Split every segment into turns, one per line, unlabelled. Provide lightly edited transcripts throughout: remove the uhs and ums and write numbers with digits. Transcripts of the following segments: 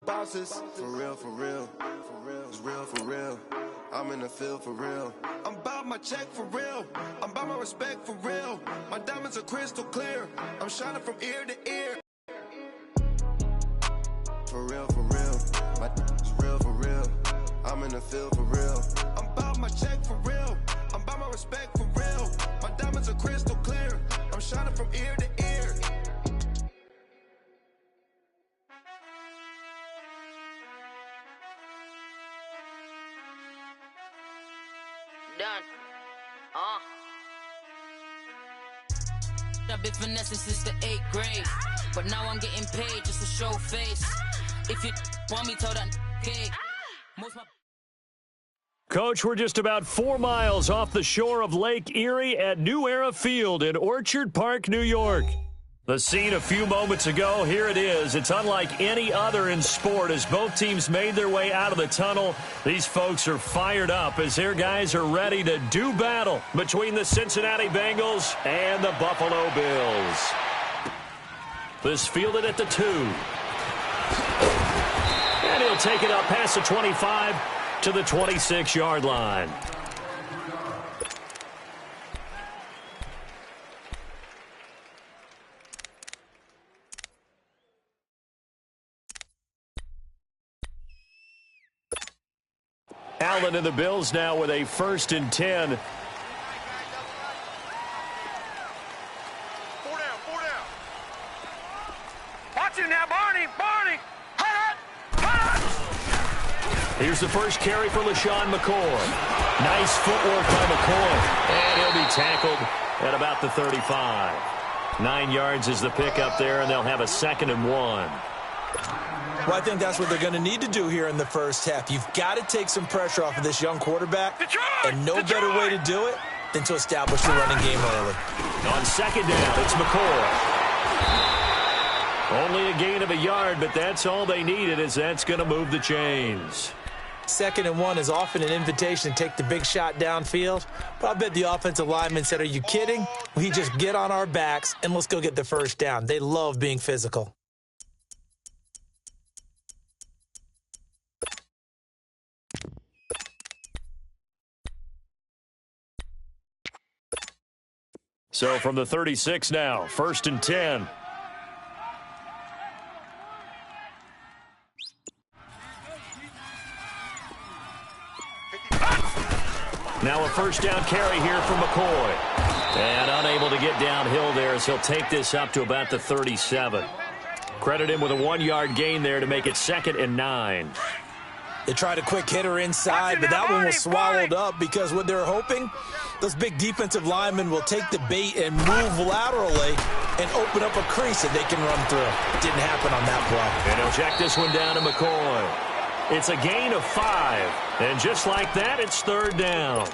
bosses. For real, for real, for real, it's real, for real. I'm in the field for real. I'm about my check for real. I'm about my respect for real. My diamonds are crystal clear. I'm shining from ear to ear. For real, for real. It's real, for real. I'm in the field for real. I'm about my check for real. I'm about my respect for real. My diamonds are crystal clear. I'm shining from ear to ear.
Done. I've been finessing since the 8th grade, but now I'm getting paid just to show face. If you want me, tell that cake.
Coach, we're just about 4 miles off the shore of Lake Erie at New Era Field in Orchard Park, New York. The scene a few moments ago, here it is. It's unlike any other in sport as both teams made their way out of the tunnel. These folks are fired up as their guys are ready to do battle between the Cincinnati Bengals and the Buffalo Bills. This fielded at the 2. And he'll take it up past the 25 to the 26-yard line. Allen and the Bills now with a 1st and 10.
4 down, 4 down. Watch him now, Barney.
Here's the first carry for LaShawn McCoy. Nice footwork by McCoy. And he'll be tackled at about the 35. 9 yards is the pickup there, and they'll have a 2nd and 1.
Well, I think that's what they're going to need to do here in the first half. You've got to take some pressure off of this young quarterback, and no better way to do it than to establish the running game early.
On 2nd down, it's McCoy. Only a gain of a yard, but that's all they needed, as that's going to move the chains.
2nd and 1 is often an invitation to take the big shot downfield, but I bet the offensive lineman said, are you kidding? We just get on our backs and let's go get the first down. They love being physical.
So from the 36 now, 1st and 10. Now a 1st down carry here from McCoy. And unable to get downhill there as he'll take this up to about the 37. Credit him with a 1-yard gain there to make it 2nd and 9.
They tried a quick hitter inside, but that one was swallowed up because what they're hoping, those big defensive linemen will take the bait and move laterally and open up a crease that they can run through. It didn't happen on that play.
And he'll check this one down to McCoy. It's a gain of 5. And just like that, it's 3rd down.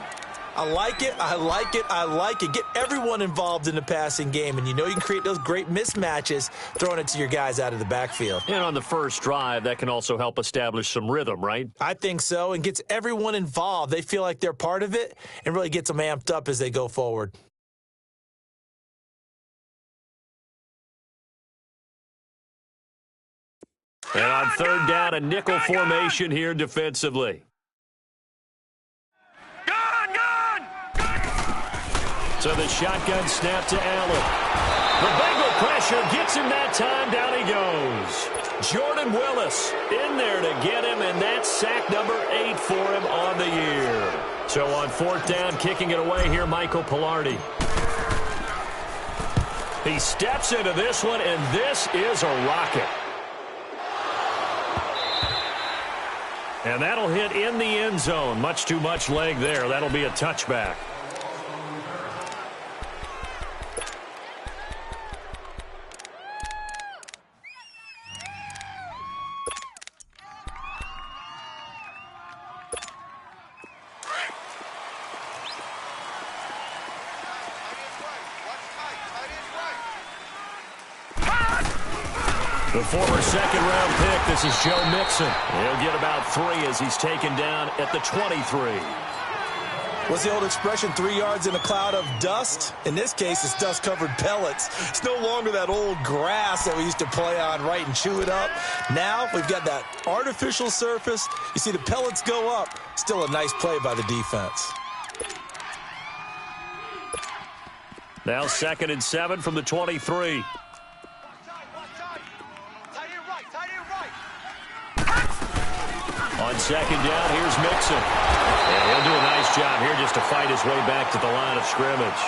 I like it. I like it. I like it. Get everyone involved in the passing game, and you know you can create those great mismatches throwing it to your guys out of the backfield.
And on the first drive, that can also help establish some rhythm, right?
I think so, and gets everyone involved. They feel like they're part of it and really gets them amped up as they go forward.
And on 3rd down, a nickel formation here defensively. So the shotgun snap to Allen. The Bengal pressure gets him that time. Down he goes. Jordan Willis in there to get him, and that's sack number 8 for him on the year. So on 4th down, kicking it away here, Michael Pilardi. He steps into this one, and this is a rocket. And that'll hit in the end zone. Much too much leg there. That'll be a touchback. The former second-round pick, this is Joe Mixon. He'll get about 3 as he's taken down at the 23.
What's the old expression, 3 yards in a cloud of dust? In this case, it's dust-covered pellets. It's no longer that old grass that we used to play on, right, and chew it up. Now we've got that artificial surface. You see the pellets go up. Still a nice play by the defense.
Now 2nd and 7 from the 23. On 2nd down, here's Mixon. And he'll do a nice job here just to fight his way back to the line of scrimmage.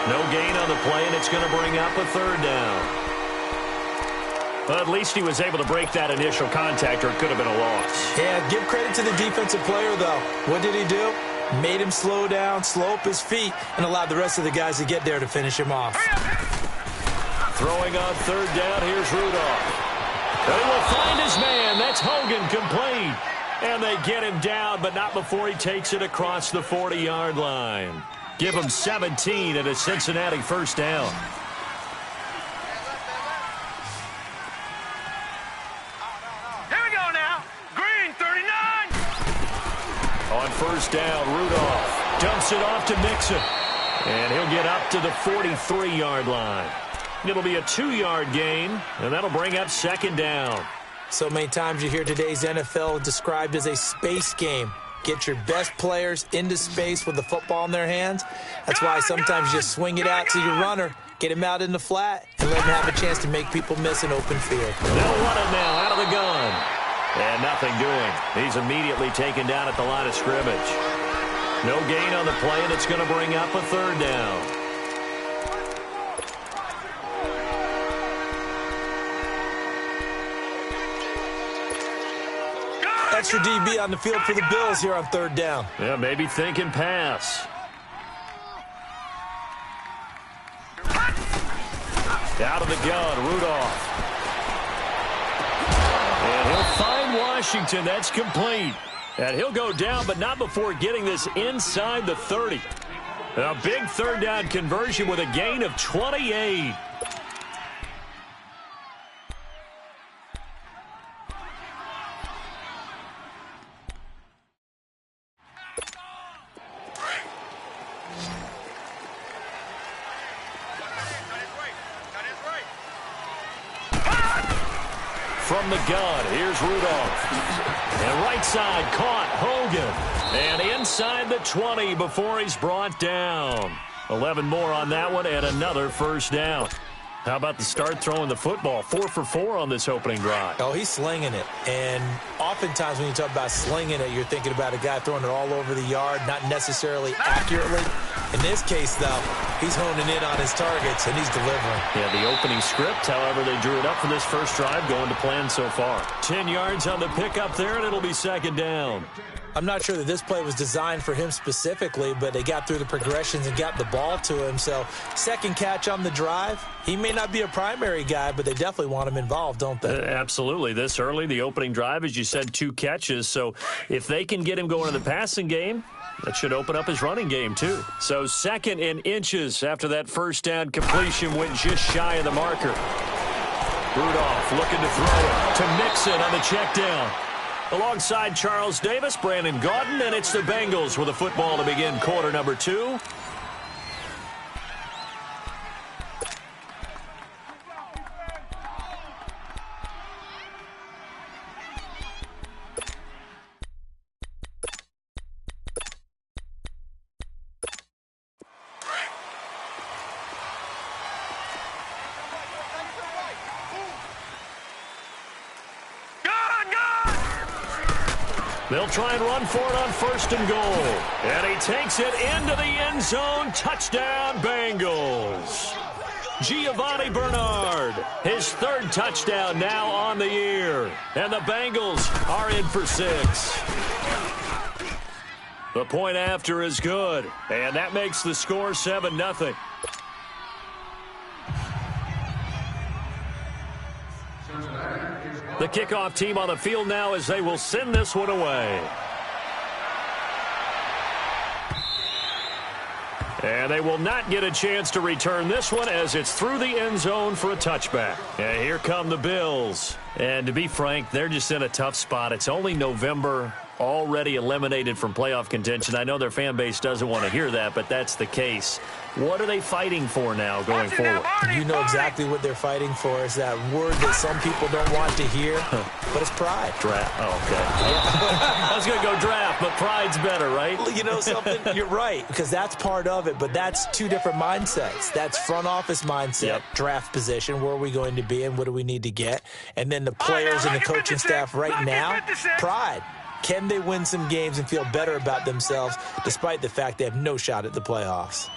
No gain on the play, and it's going to bring up a 3rd down. But at least he was able to break that initial contact, or it could have been a loss.
Yeah, give credit to the defensive player, though. What did he do? Made him slow down, slow up his feet, and allowed the rest of the guys to get there to finish him off.
Throwing on 3rd down, here's Rudolph. They will find his man. That's Hogan, complete. And they get him down, but not before he takes it across the 40-yard line. Give him 17 and a Cincinnati 1st down.
Here we go now. Green, 39.
On 1st down, Rudolph dumps it off to Mixon. And he'll get up to the 43-yard line. It'll be a 2-yard gain, and that'll bring up 2nd down.
So many times you hear today's NFL described as a space game. Get your best players into space with the football in their hands. That's why sometimes you just swing it out to your runner, get him out in the flat, and let him have a chance to make people miss an open field.
They'll run it now out of the gun. And nothing doing. He's immediately taken down at the line of scrimmage. No gain on the play, and it's going to bring up a 3rd down.
Extra DB on the field for the Bills here on 3rd down.
Yeah, maybe thinking pass. Out of the gun, Rudolph. And he'll find Washington. That's complete. And he'll go down, but not before getting this inside the 30. A big 3rd down conversion with a gain of 28. From the gun, here's Rudolph. And right side, caught Hogan. And inside the 20 before he's brought down. 11 more on that one and another 1st down. How about the start throwing the football? 4 for 4 on this opening drive.
Oh, he's slinging it. And oftentimes when you talk about slinging it, you're thinking about a guy throwing it all over the yard, not necessarily accurately. In this case, though, he's honing in on his targets, and he's delivering.
Yeah, the opening script, however, they drew it up for this first drive, going to plan so far. 10 yards on the pickup there, and it'll be 2nd down.
I'm not sure that this play was designed for him specifically, but they got through the progressions and got the ball to him. So, 2nd catch on the drive. He may not be a primary guy, but they definitely want him involved, don't they?
Absolutely. This early, the opening drive, as you said, 2 catches. So, if they can get him going in the passing game, that should open up his running game, too. So, 2nd in inches after that 1st down completion went just shy of the marker. Rudolph looking to throw it to Mixon on the check down. Alongside Charles Davis, Brandon Gaudin, and it's the Bengals with a football to begin quarter number 2. They'll try and run for it on 1st and goal. And he takes it into the end zone. Touchdown, Bengals. Giovanni Bernard, his 3rd touchdown now on the year. And the Bengals are in for 6. The point after is good. And that makes the score 7-0. The kickoff team on the field now as they will send this one away. And they will not get a chance to return this one as it's through the end zone for a touchback. And here come the Bills. And to be frank, they're just in a tough spot. It's only November, already eliminated from playoff contention. I know their fan base doesn't want to hear that, but that's the case. What are they fighting for now going forward?
You know exactly what they're fighting for. Is that word that some people don't want to hear, but it's pride.
Draft. Oh, okay. I was going to go draft, but pride's better, right?
You know something? You're right, because that's part of it, but that's two different mindsets. That's front office mindset, draft position, where are we going to be and what do we need to get? And then the players and the coaching staff right now, pride. Can they win some games and feel better about themselves despite the fact they have no shot at the playoffs?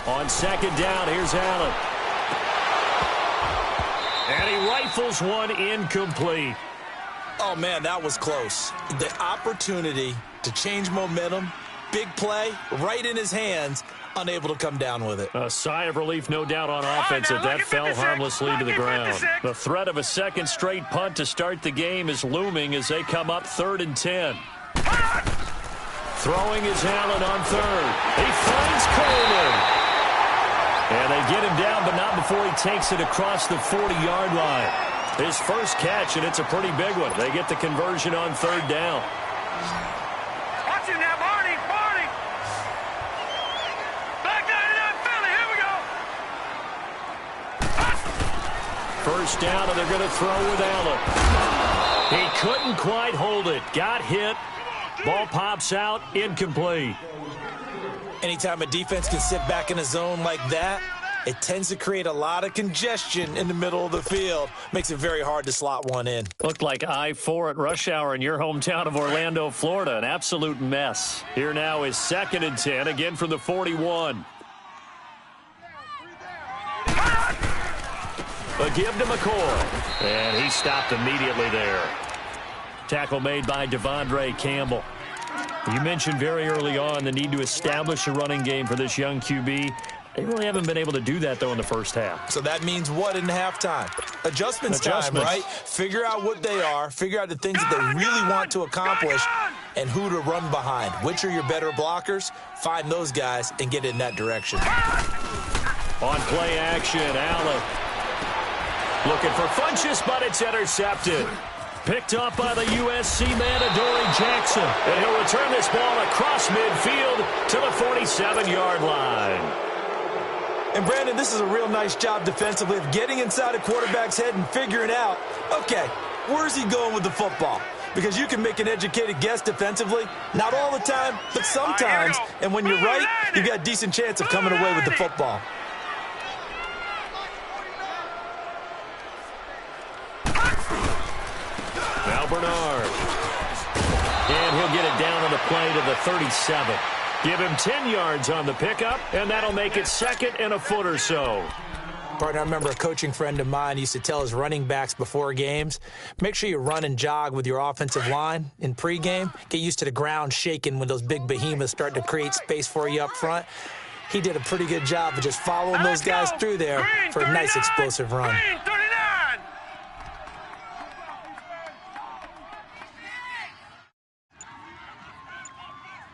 On second down, here's Allen. And he rifles one incomplete.
Oh, man, that was close. The opportunity to change momentum, big play, right in his hands, unable to come down with it.
A sigh of relief, no doubt, on offense as that fell harmlessly to the ground. The threat of a second straight punt to start the game is looming as they come up 3rd and 10. Throwing is Allen on third. He finds Coleman. And they get him down, but not before he takes it across the 40-yard line. His first catch, and it's a pretty big one. They get the conversion on 3rd down.
Watch him now, Barney. Back down to that Philly. Here we go.
First down, and they're going to throw with Allen. He couldn't quite hold it. Got hit. Ball pops out, incomplete.
Anytime a defense can sit back in a zone like that, it tends to create a lot of congestion in the middle of the field. Makes it very hard to slot one in.
Looked like I-4 at rush hour in your hometown of Orlando, Florida. An absolute mess. Here now is 2nd and 10, again from the 41. A give to McCoy. And he stopped immediately there. Tackle made by Devondre Campbell. You mentioned very early on the need to establish a running game for this young QB. They really haven't been able to do that, though, in the first half.
So that means what in halftime? Adjustments time, right? Figure out what they are, figure out the things that they really want to accomplish, and who to run behind. Which are your better blockers? Find those guys and get in that direction.
On play action, Allen. Looking for Funchess, but it's intercepted. Picked up by the USC man, Adoree Jackson. And he'll return this ball across midfield to the 47-yard line.
And, Brandon, this is a real nice job defensively of getting inside a quarterback's head and figuring out, okay, where's he going with the football? Because you can make an educated guess defensively. Not all the time, but sometimes. And when you're right, you've got a decent chance of coming away with the football.
Now Bernard. And he'll get it down on the play to the 37. Give him 10 yards on the pickup, and that'll make it 2nd and a foot or so.
Partner, I remember a coaching friend of mine used to tell his running backs before games, make sure you run and jog with your offensive line in pregame. Get used to the ground shaking when those big behemoths start to create space for you up front. He did a pretty good job of just following those guys through there for a nice explosive run.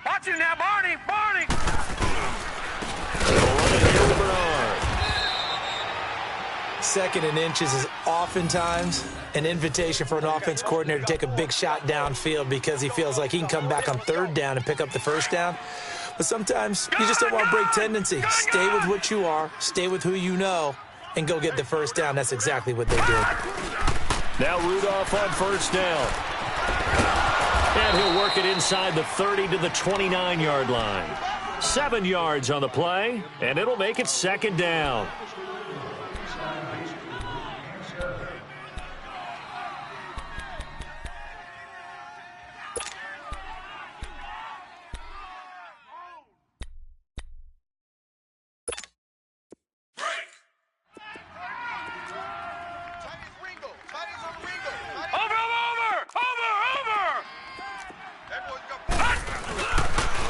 Watch him now, Barney.
2nd and inches is oftentimes an invitation for an offense coordinator to take a big shot downfield because he feels like he can come back on 3rd down and pick up the 1st down. But sometimes you just don't want to break tendency. Stay with what you are, stay with who you know, and go get the 1st down. That's exactly what they did.
Now Rudolph on 1st down. And he'll work it inside the 30 to the 29-yard line. 7 yards on the play, and it'll make it 2nd down.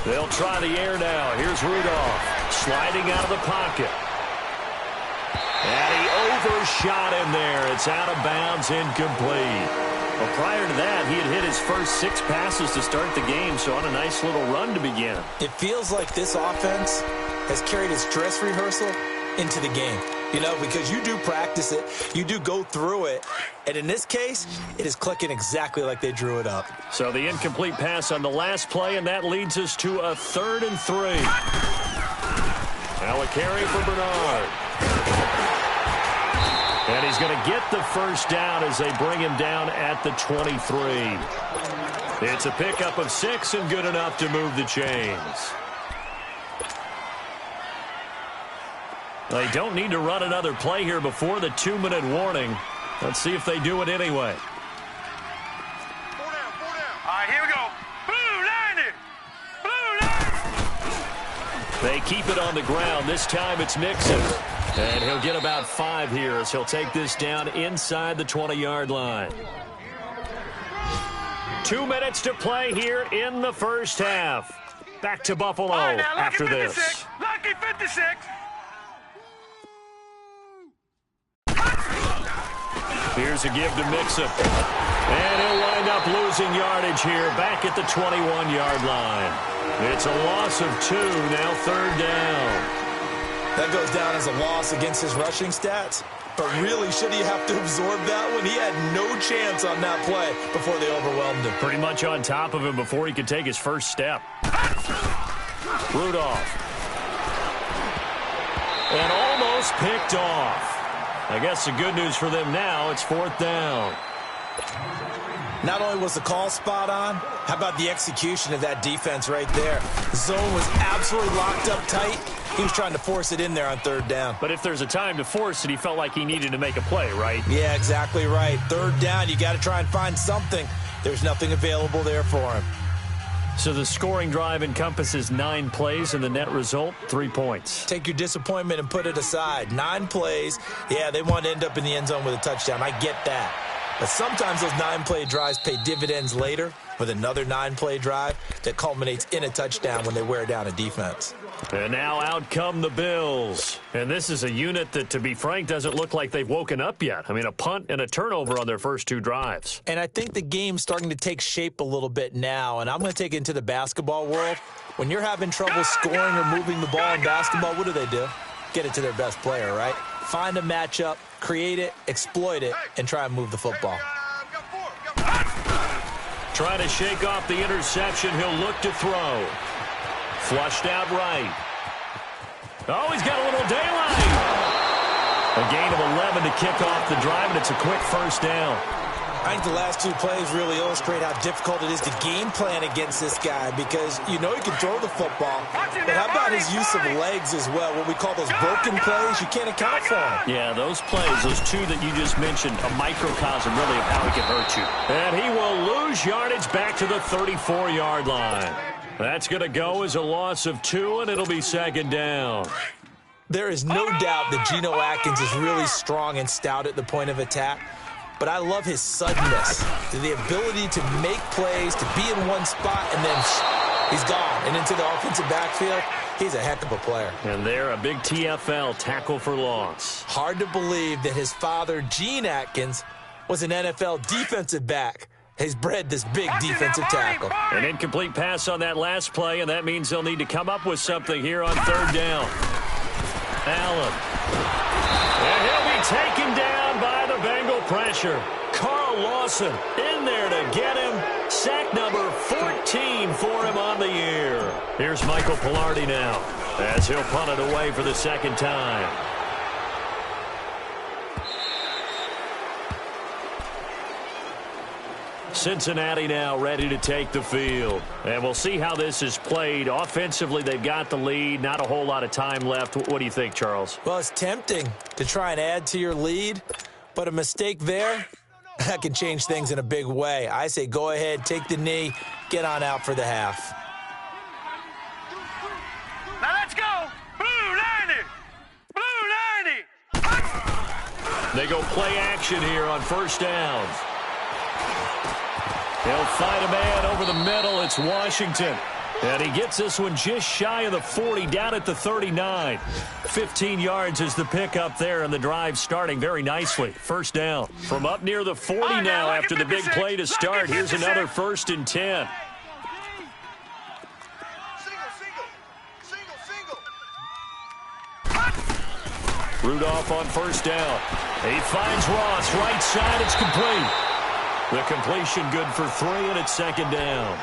They'll try the air now. Here's Rudolph sliding out of the pocket. And he overshot him there. It's out of bounds, incomplete. Well, prior to that, he had hit his first 6 passes to start the game, so on a nice little run to begin.
It feels like this offense has carried its dress rehearsal into the game. You know, because you do practice it, you do go through it, and in this case, it is clicking exactly like they drew it up.
So the incomplete pass on the last play, and that leads us to a 3rd and 3. Now a carry for Bernard. And he's going to get the first down as they bring him down at the 23. It's a pickup of 6 and good enough to move the chains. They don't need to run another play here before the 2-minute warning. Let's see if they do it anyway.
4 down, 4 down. All right, here we go. Blue line it.
They keep it on the ground. This time it's Mixon. And he'll get about 5 here as he'll take this down inside the 20-yard line. 2 minutes to play here in the first half. Back to Buffalo
Right, now,
after
56,
this.
Lucky 56.
Here's a give to Mixon. And he'll wind up losing yardage here back at the 21-yard line. It's a loss of 2, now 3rd down.
That goes down as a loss against his rushing stats. But really, should he have to absorb that one? He had no chance on that play before they overwhelmed him.
Pretty much on top of him before he could take his first step. Rudolph. And almost picked off. I guess the good news for them now, it's 4th down.
Not only was the call spot on, how about the execution of that defense right there? The zone was absolutely locked up tight. He was trying to force it in there on 3rd down.
But if there's a time to force it, he felt like he needed to make a play, right?
Yeah, exactly right. 3rd down, you got to try and find something. There's nothing available there for him.
So the scoring drive encompasses 9 plays, and the net result, 3 points.
Take your disappointment and put it aside. 9 plays. Yeah, they want to end up in the end zone with a touchdown. I get that. But sometimes those 9-play drives pay dividends later with another 9-play drive that culminates in a touchdown when they wear down a defense.
And now out come the Bills. And this is a unit that, to be frank, doesn't look like they've woken up yet. I mean, a punt and a turnover on their first 2 drives.
And I think the game's starting to take shape a little bit now. And I'm going to take it into the basketball world. When you're having trouble scoring or moving the ball in basketball, what do? Get it to their best player, right? Find a matchup, create it, exploit it, and try and move the football.
Trying to shake off the interception. He'll look to throw. Flushed out right. Oh, he's got a little daylight. A gain of 11 to kick off the drive, and it's a quick first down.
I think the last 2 plays really illustrate how difficult it is to game plan against this guy because you know he can throw the football, but how about his use of legs as well? What we call those broken plays, you can't account for them.
Yeah, those plays, those 2 that you just mentioned, a microcosm really of how he can hurt you. And he will lose yardage back to the 34-yard line. That's going to go as a loss of 2, and it'll be 2nd down.
There is no doubt that Geno Atkins is really strong and stout at the point of attack. But I love his suddenness, the ability to make plays, to be in one spot, and then he's gone. And into the offensive backfield, he's a heck of a player.
And there, a big TFL, tackle for loss.
Hard to believe that his father, Gene Atkins, was an NFL defensive back. He's bred this big defensive tackle.
An incomplete pass on that last play, and that means they'll need to come up with something here on 3rd down. Allen. And he'll be taken down by the Bengal pressure. Carl Lawson in there to get him. Sack number 14 for him on the year. Here's Michael Pilardi now as he'll punt it away for the 2nd time. Cincinnati now ready to take the field. And we'll see how this is played. Offensively, they've got the lead. Not a whole lot of time left. What do you think, Charles?
Well, it's tempting to try and add to your lead, but a mistake there, that can change things in a big way. I say go ahead, take the knee, get on out for the half.
Now let's go. Blue 90. Blue 90.
They go play action here on 1st down. He'll find a man over the middle. It's Washington. And he gets this one just shy of the 40, down at the 39. 15 yards is the pickup there, and the drive starting very nicely. 1st down. From up near the 40 now after the big play to start. Here's another 1st and 10. Rudolph on first down. He finds Ross, right side, it's complete. The completion good for 3, and it's second down.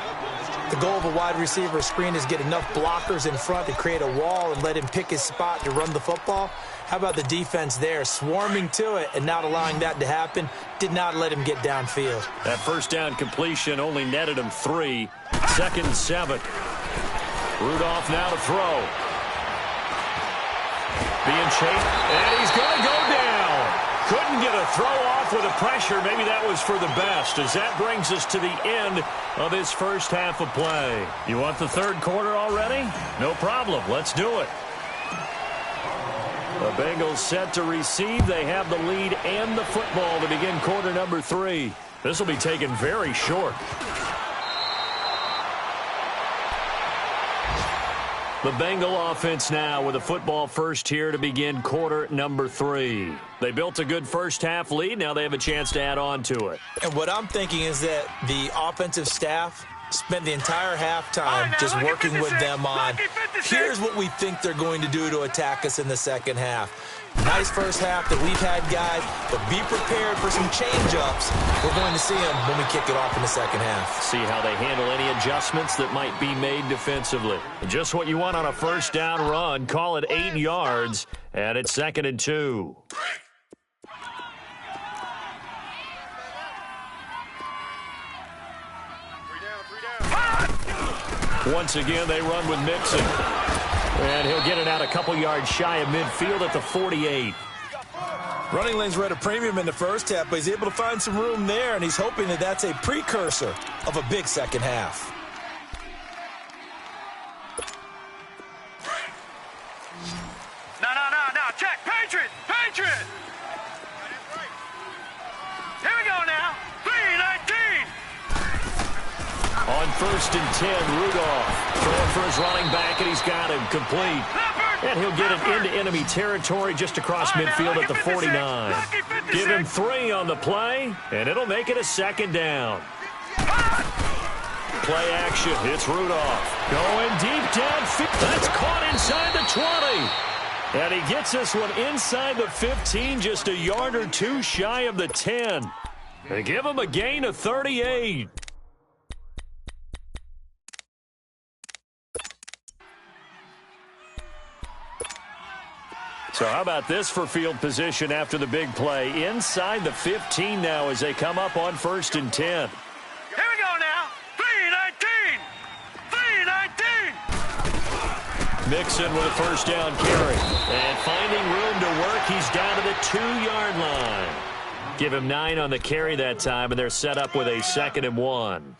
The goal of a wide receiver screen is get enough blockers in front to create a wall and let him pick his spot to run the football. How about the defense there, swarming to it and not allowing that to happen? Did not let him get downfield.
That first down completion only netted him 3. 2nd and 7. Rudolph now to throw. Being chased, and he's going to go down. Couldn't get a throw off with the pressure. Maybe that was for the best, as that brings us to the end of his first half of play. You want the third quarter already? No problem. Let's do it. The Bengals set to receive. They have the lead and the football to begin quarter number 3. This will be taken very short. The Bengal offense now with a football first here to begin quarter number 3. They built a good first half lead. Now they have a chance to add on to it.
And what I'm thinking is that the offensive staff spent the entire halftime just working with them on, here's what we think they're going to do to attack us in the second half. Nice first half that we've had, guys, but be prepared for some change-ups. We're going to see them when we kick it off in the second half.
See how they handle any adjustments that might be made defensively. Just what you want on a first down run. Call it 8 yards, and it's 2nd and 2. Once again, they run with Mixon. And he'll get it out a couple yards shy of midfield at the 48.
Running lanes were at a premium in the first half, but he's able to find some room there, and he's hoping that that's a precursor of a big second half.
No. Check. Patriot. Here we go now. 3-19.
On 1st and 10, Rudolph throwing for his running back, and he's got him complete. And he'll get it into enemy territory just across midfield at the 49. Give him 3 on the play, and it'll make it a second down. Play action. It's Rudolph going deep downfield. That's caught inside the 20. And he gets this one inside the 15, just a yard or 2 shy of the 10. They give him a gain of 38. So how about this for field position after the big play? Inside the 15 now as they come up on 1st and 10.
Here we go now. 3-19.
Mixon with a first down carry. And finding room to work, he's down to the 2-yard line. Give him 9 on the carry that time, and they're set up with a 2nd and 1.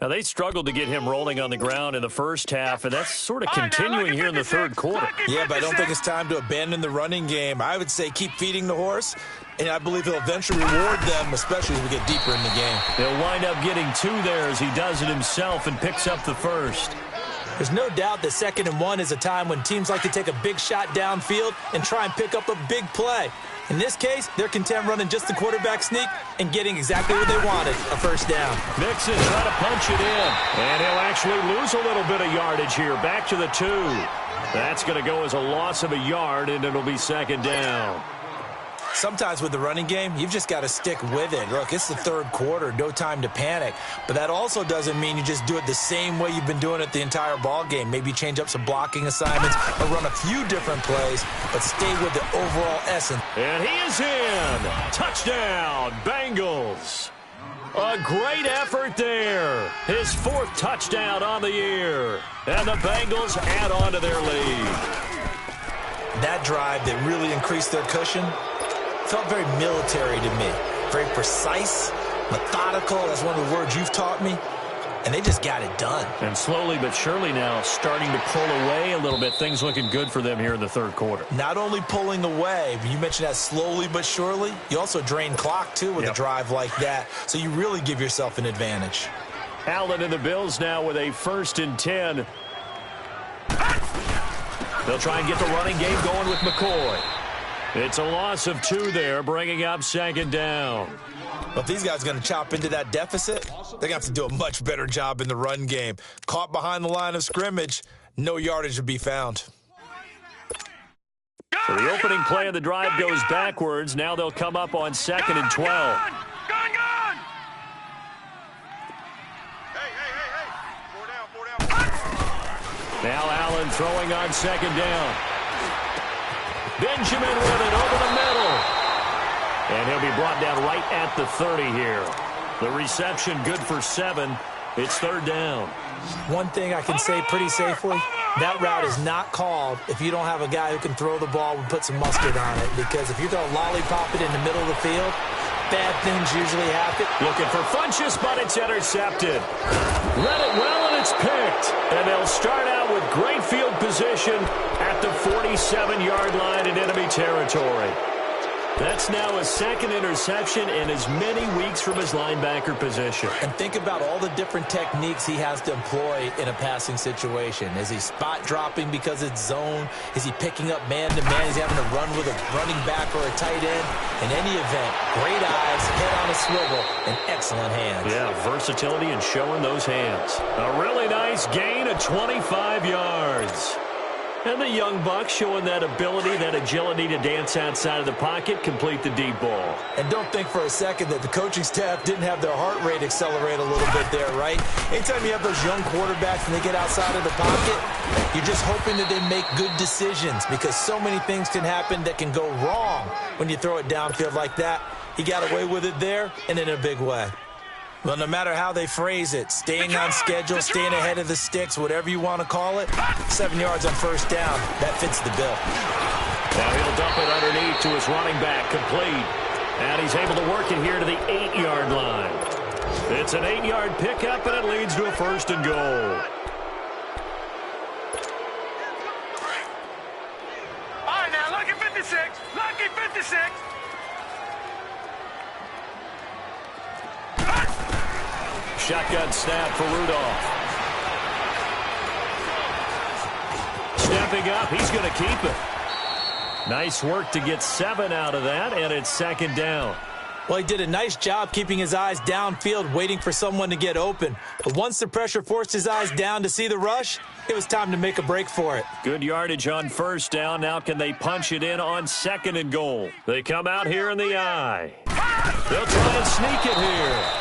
Now, they struggled to get him rolling on the ground in the first half, and that's sort of continuing here in the third quarter.
Yeah, but I don't think it's time to abandon the running game. I would say keep feeding the horse, and I believe he'll eventually reward them, especially as we get deeper in the game.
He'll wind up getting 2 there as he does it himself and picks up the first.
There's no doubt that 2nd and 1 is a time when teams like to take a big shot downfield and try and pick up a big play. In this case, they're content running just the quarterback sneak and getting exactly what they wanted, a first down.
Mixon trying to punch it in, and he'll actually lose a little bit of yardage here, back to the 2. That's going to go as a loss of a yard, and it'll be 2nd down.
Sometimes with the running game, you've just got to stick with it. Look, it's the third quarter, no time to panic. But that also doesn't mean you just do it the same way you've been doing it the entire ball game. Maybe change up some blocking assignments or run a few different plays, but stay with the overall essence.
And he is in. Touchdown, Bengals. A great effort there. His 4th touchdown on the year. And the Bengals add on to their lead.
That drive that really increased their cushion felt very military to me. Very precise, methodical. That's one of the words you've taught me. And they just got it done.
And slowly but surely now starting to pull away a little bit. Things looking good for them here in the third quarter.
Not only pulling away, but you mentioned that slowly but surely. You also drain clock, too, with a drive like that. So you really give yourself an advantage.
Allen and the Bills now with a 1st and 10. They'll try and get the running game going with McCoy. It's a loss of 2 there, bringing up 2nd down.
Well, if these guys are going to chop into that deficit, they're going to have to do a much better job in the run game. Caught behind the line of scrimmage, no yardage to be found.
Go!
So the opening play of the drive goes backwards. Now they'll come up on 2nd and 12.
Gun! Hey. 4 down.
Now Allen throwing on 2nd down. Benjamin with it over the middle. And he'll be brought down right at the 30 here. The reception good for 7. It's 3rd down.
One thing I can say pretty safely, that route is not called if you don't have a guy who can throw the ball and put some mustard on it. Because if you're going to lollipop it in the middle of the field, bad things usually happen.
Looking for Funchess, but it's intercepted. Read it well, and it's picked. And they'll start out with great field position at the 47-yard line in enemy territory. That's now a 2nd interception in as many weeks from his linebacker position.
And think about all the different techniques he has to employ in a passing situation. Is he spot dropping because it's zone? Is he picking up man-to-man? Is he having to run with a running back or a tight end? In any event, great eyes, head on a swivel, and excellent hands.
Yeah, versatility and showing those hands. A really nice gain of 25 yards. And the young buck showing that ability, that agility to dance outside of the pocket, complete the deep ball.
And don't think for a second that the coaching staff didn't have their heart rate accelerate a little bit there, right? Anytime you have those young quarterbacks and they get outside of the pocket, you're just hoping that they make good decisions because so many things can happen that can go wrong when you throw it downfield like that. He got away with it there and in a big way. Well, no matter how they phrase it, staying on schedule, staying ahead of the sticks, whatever you want to call it, 7 yards on 1st down, that fits the bill.
Now he'll dump it underneath to his running back, complete. And he's able to work it here to the 8-yard line. It's an 8-yard pickup, and it leads to a 1st and goal.
All right, now, lucky 56. Lucky 56.
Shotgun snap for Rudolph. Stepping up, he's going to keep it. Nice work to get 7 out of that, and it's 2nd down.
Well, he did a nice job keeping his eyes downfield, waiting for someone to get open. But once the pressure forced his eyes down to see the rush, it was time to make a break for it.
Good yardage on 1st down. Now can they punch it in on 2nd and goal? They come out here in the eye. They'll try and sneak it here.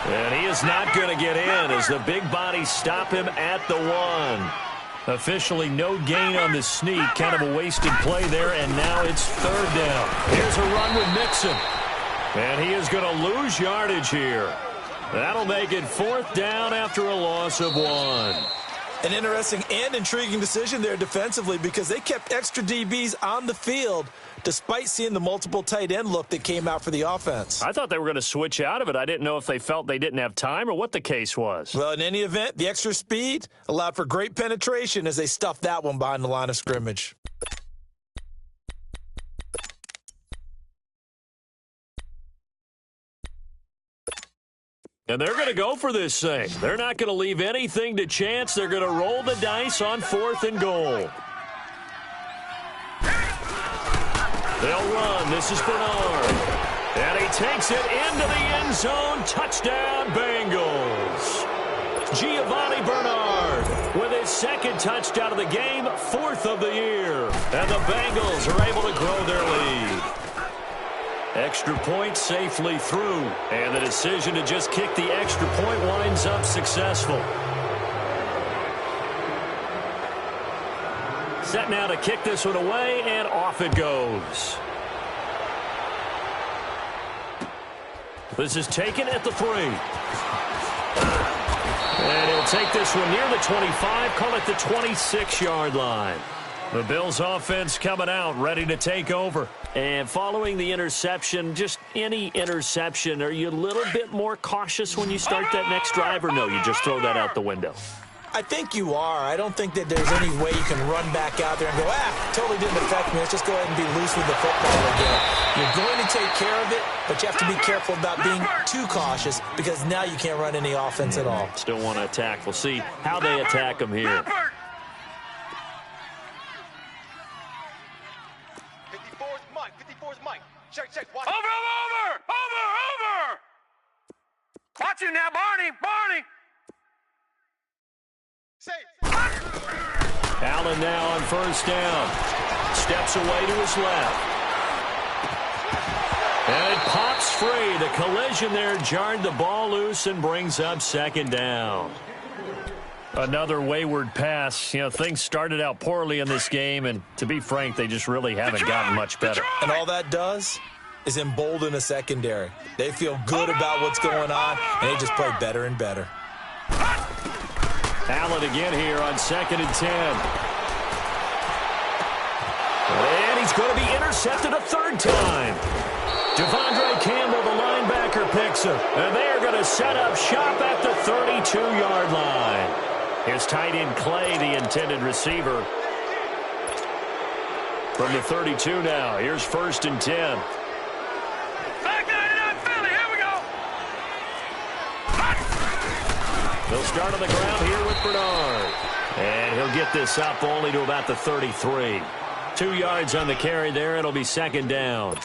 And he is not going to get in as the big bodies stop him at the 1. Officially no gain on the sneak. Kind of a wasted play there, and now it's 3rd down. Here's a run with Mixon. And he is going to lose yardage here. That'll make it 4th down after a loss of 1.
An interesting and intriguing decision there defensively because they kept extra DBs on the field despite seeing the multiple tight end look that came out for the offense.
I thought they were going to switch out of it. I didn't know if they felt they didn't have time or what the case was.
Well, in any event, the extra speed allowed for great penetration as they stuffed that one behind the line of scrimmage.
And they're going to go for this thing. They're not going to leave anything to chance. They're going to roll the dice on 4th and goal. They'll run. This is Bernard. And he takes it into the end zone. Touchdown, Bengals. Giovanni Bernard with his 2nd touchdown of the game, 4th of the year. And the Bengals are able to grow their lead. Extra point safely through. And the decision to just kick the extra point winds up successful. Set now to kick this one away, and off it goes. This is taken at the 3. And he'll take this one near the 25, call it the 26-yard line. The Bills offense coming out, ready to take over. And following the interception, just any interception, are you a little bit more cautious when you start that next drive, or no, you just throw that out the window?
I think you are. I don't think that there's any way you can run back out there and go, totally didn't affect me. Let's just go ahead and be loose with the football again. You're going to take care of it, but you have to be careful about being too cautious because now you can't run any offense at all.
Still want to attack. We'll see how they attack them here.
54's Mike. 54's Mike. Check. Watch. Over. Watch him now, Barney.
Allen now on 1st down. steps away to his left. And it pops free. The collision there jarred the ball loose and brings up second down. Another wayward pass. You know, things started out poorly in this game, and to be frank, they just really haven't gotten much better.
And all that does is embolden a secondary. They feel good about what's going on, and they just play better and better.
Allen again here on 2nd and 10. And he's going to be intercepted a third time. Devondre Campbell, the linebacker, picks him. And they are going to set up shop at the 32-yard line. Here's tight end Clay, the intended receiver. From the 32 now, here's 1st and 10. They'll start on the ground here with Bernard. And he'll get this up only to about the 33. 2 yards on the carry there. It'll be second down.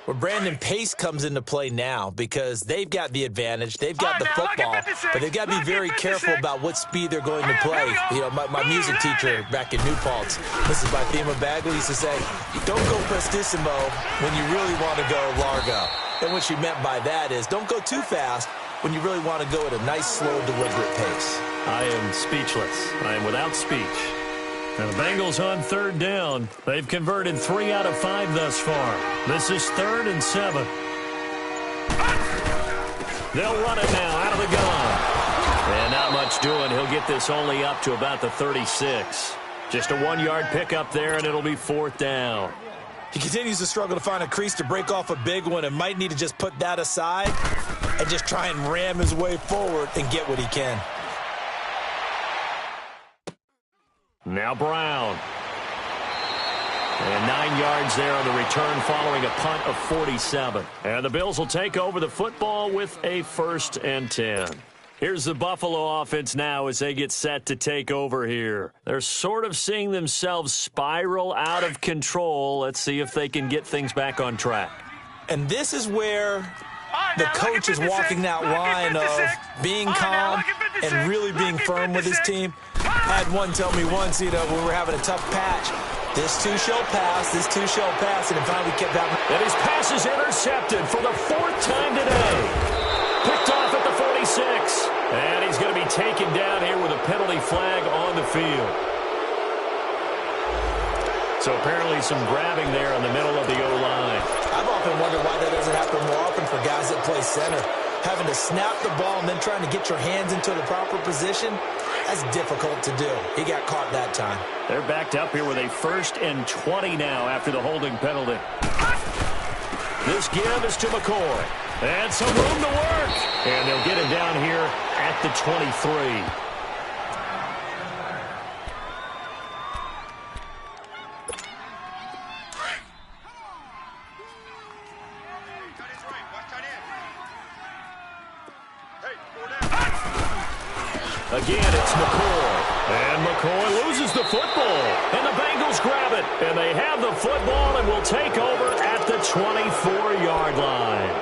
Well, Brandon, pace comes into play now because they've got the advantage. They've got the football, but they've got to be very careful about what speed they're going to play. You know, my music teacher back in New Paltz, Mrs. Bythema Bagley, used to say, don't go prestissimo when you really want to go largo. And what she meant by that is don't go too fast when you really want to go at a nice, slow, deliberate pace.
I am speechless. I am without speech. And the Bengals on 3rd down. They've converted 3 out of 5 thus far. This is 3rd and 7. They'll run it now out of the gun. And not much doing. He'll get this only up to about the 36. Just a 1-yard pickup there, and it'll be 4th down.
He continues to struggle to find a crease to break off a big one and might need to just put that aside and just try and ram his way forward and get what he can.
Now Brown. And 9 yards there on the return following a punt of 47. And the Bills will take over the football with a 1st and 10. Here's the Buffalo offense now as they get set to take over here. They're sort of seeing themselves spiral out of control. Let's see if they can get things back on track.
And this is where the coach is walking that line of being calm and really being firm with his team. I had one tell me once, you know, when we were having a tough patch, this too shall pass, this too shall pass, and it finally kept happening.
And his pass is intercepted for the 4th time today. Picked off at the 46. And he's going to be taken down here with a penalty flag on the field. So apparently some grabbing there in the middle of the O-line.
I've often wondered why that doesn't happen more often for guys that play center. Having to snap the ball and then trying to get your hands into the proper position, that's difficult to do. He got caught that time.
They're backed up here with a 1st and 20 now after the holding penalty. This give is to McCoy. And some room to work. And they'll get him down here at the 23. Again, it's McCoy. And McCoy loses the football. And the Bengals grab it. And they have the football and will take over at the 24-yard line.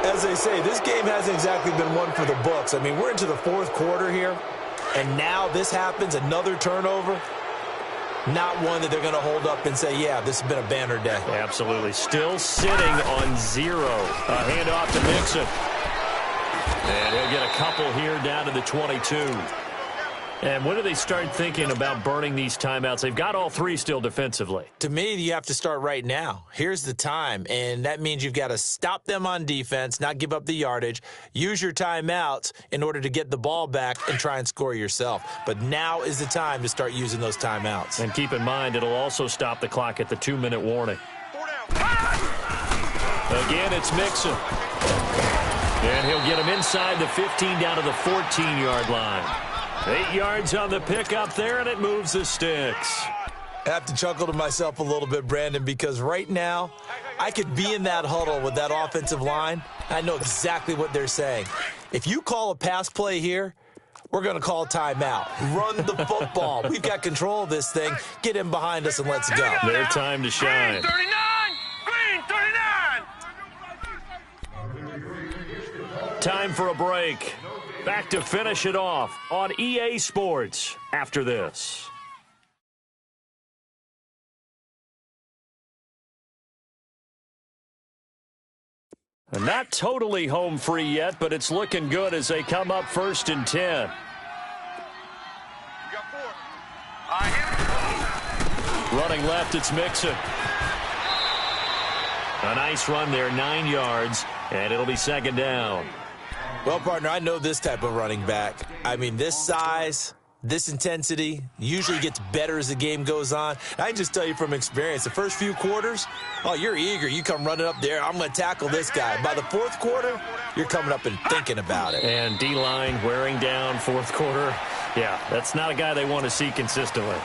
As they say, this game hasn't exactly been one for the books. I mean, we're into the 4th quarter here. And now this happens, another turnover. Not one that they're going to hold up and say, yeah, this has been a banner day.
Absolutely. Still sitting on 0. A handoff to Mixon. And he'll get a couple here down to the 22. And when do they start thinking about burning these timeouts? They've got all 3 still defensively.
To me, you have to start right now. Here's the time, and that means you've got to stop them on defense, not give up the yardage, use your timeouts in order to get the ball back and try and score yourself. But now is the time to start using those timeouts.
And keep in mind, it'll also stop the clock at the 2-minute warning. Again, it's Mixon. And he'll get him inside the 15 down to the 14-yard line. 8 yards on the pickup there, and it moves the sticks.
I have to chuckle to myself a little bit, Brandon, because right now I could be in that huddle with that offensive line. I know exactly what they're saying. If you call a pass play here, we're going to call a timeout. Run the football. We've got control of this thing. Get in behind us and let's go.
Their time to shine.
Green 39!
Time for a break. Back to finish it off on EA Sports after this. Not totally home free yet, but it's looking good as they come up 1st and 10.
You got 4. Here we go.
Running left, it's Mixon. A nice run there, 9 yards, and it'll be 2nd down.
Well, partner, I know this type of running back. I mean, this size, this intensity usually gets better as the game goes on. I can just tell you from experience, the first few quarters, oh, you're eager. You come running up there, I'm going to tackle this guy. By the 4th quarter, you're coming up and thinking about it.
And D-line wearing down 4th quarter. Yeah, that's not a guy they want to see consistently.